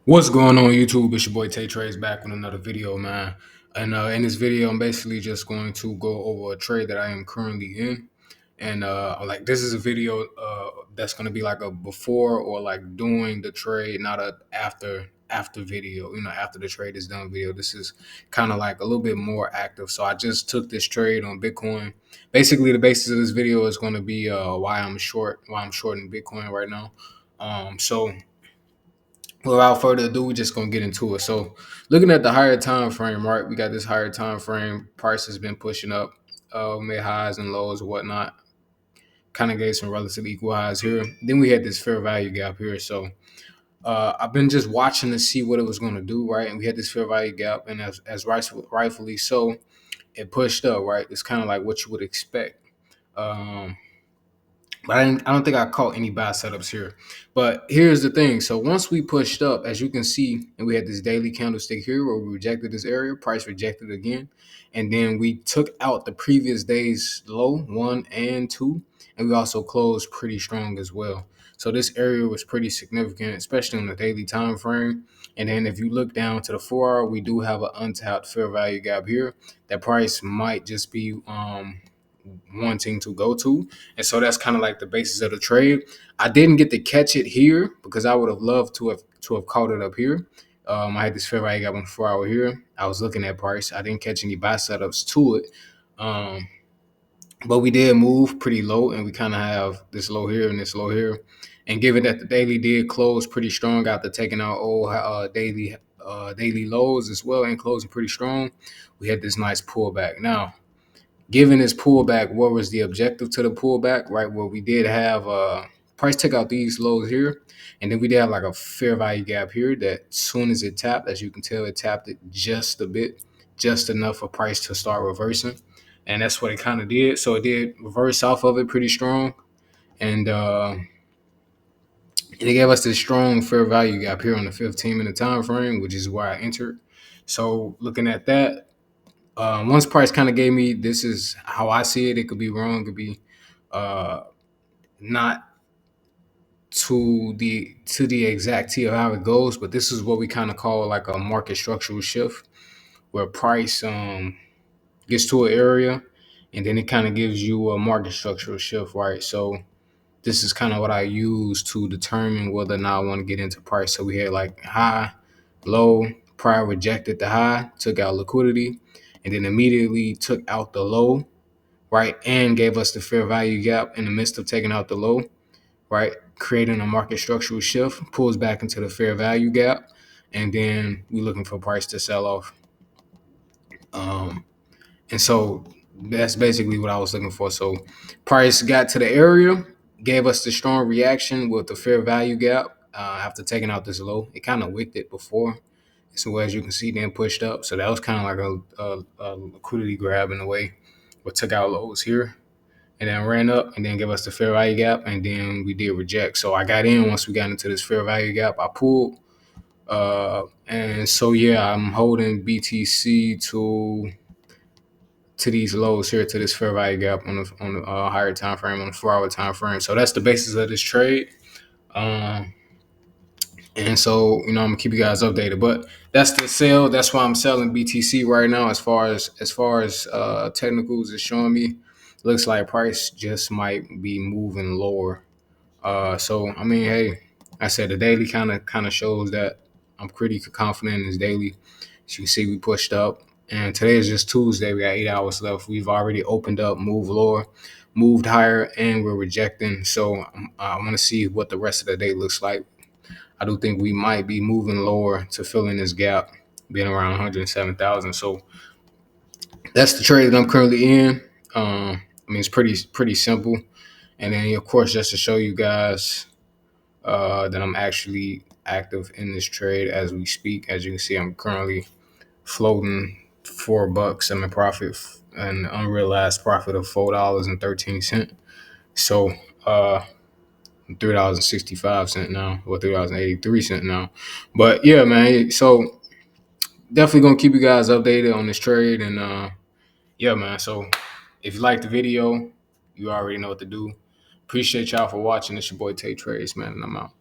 What's going on, YouTube? It's your boy Tay Trey's back with another video, man. And in this video, I'm basically just going to go over a trade that I am currently in. And like this is a video that's gonna be like a before or like doing the trade, not a after video. After the trade is done video. This is kind of like a little bit more active. So I just took this trade on Bitcoin. Basically, the basis of this video is going to be why I'm shorting Bitcoin right now. So without further ado, we're just gonna get into it. So, looking at the higher time frame, right? We got this higher time frame. Price has been pushing up, made highs and lows and whatnot. Kind of gave some relatively equal highs here. Then we had this fair value gap here. So, I've been just watching to see what it was gonna do, right? And we had this fair value gap, and as rightfully so, it pushed up, right? It's kind of like what you would expect. Um, but I don't think I caught any buy setups here. But here's the thing. So once we pushed up, as you can see, and we had this daily candlestick here where we rejected this area, price rejected again. And then we took out the previous day's low, 1 and 2. And we also closed pretty strong as well. So this area was pretty significant, especially on the daily time frame. And then if you look down to the 4 hour, we do have an untapped fair value gap here. That price might just be wanting to go to. And so that's kind of like the basis of the trade. I didn't get to catch it here because I would have loved to have caught it up here. I had this fair value gap on the 4 hour here. I was looking at price. I didn't catch any buy setups to it. But we did move pretty low, and we kind of have this low here and this low here. And given that the daily did close pretty strong after taking out old daily lows as well and closing pretty strong, we had this nice pullback. Now, given this pullback, what was the objective to the pullback, right? Well, we did have price took out these lows here, and then we did have like a fair value gap here that as soon as it tapped, as you can tell, it tapped it just a bit, just enough for price to start reversing. And that's what it kind of did. So it did reverse off of it pretty strong. And it gave us this strong fair value gap here on the 15-minute time frame, which is where I entered. So looking at that, once price kind of gave me, this is how I see it. It could be wrong. It could be uh, not to the exact T of how it goes, but this is what we kind of call like a market structural shift, where price gets to an area, and then it kind of gives you a market structural shift, right? So this is kind of what I use to determine whether or not I want to get into price. So we had like high, low, prior rejected the high, took out liquidity, and then immediately took out the low, right? And gave us the fair value gap in the midst of taking out the low, right? Creating a market structural shift, pulls back into the fair value gap, and then we're looking for price to sell off. Um, and so that's basically what I was looking for. So price got to the area, gave us the strong reaction with the fair value gap after taking out this low. It kind of wicked it before. So as you can see, then pushed up. So that was kind of like a liquidity grab in a way. We took out lows here and then ran up and then gave us the fair value gap, and then we did reject. So I got in once we got into this fair value gap. I pulled. And so yeah, I'm holding BTC to these lows here, to this fair value gap on the higher time frame, on the 4 hour time frame. So that's the basis of this trade. Um, and so I'm gonna keep you guys updated. But that's the sale. That's why I'm selling BTC right now. As far as technicals is showing me, looks like price just might be moving lower. So I mean, hey, I said the daily kind of shows that I'm pretty confident in this daily. As you can see, we pushed up, and today is just Tuesday. We got 8 hours left. We've already opened up, moved lower, moved higher, and we're rejecting. So I want to see what the rest of the day looks like. I do think we might be moving lower to fill in this gap, being around 107,000. So that's the trade that I'm currently in. I mean, it's pretty simple. And then, of course, just to show you guys that I'm actually active in this trade as we speak. As you can see, I'm currently floating $4. I'm in profit, an unrealized profit of $4.13. So $3.65 now, or $3.83 now. But yeah, man. So definitely gonna keep you guys updated on this trade, and yeah, man. So if you like the video, you already know what to do. Appreciate y'all for watching. It's your boy Tay Trades, man, and I'm out.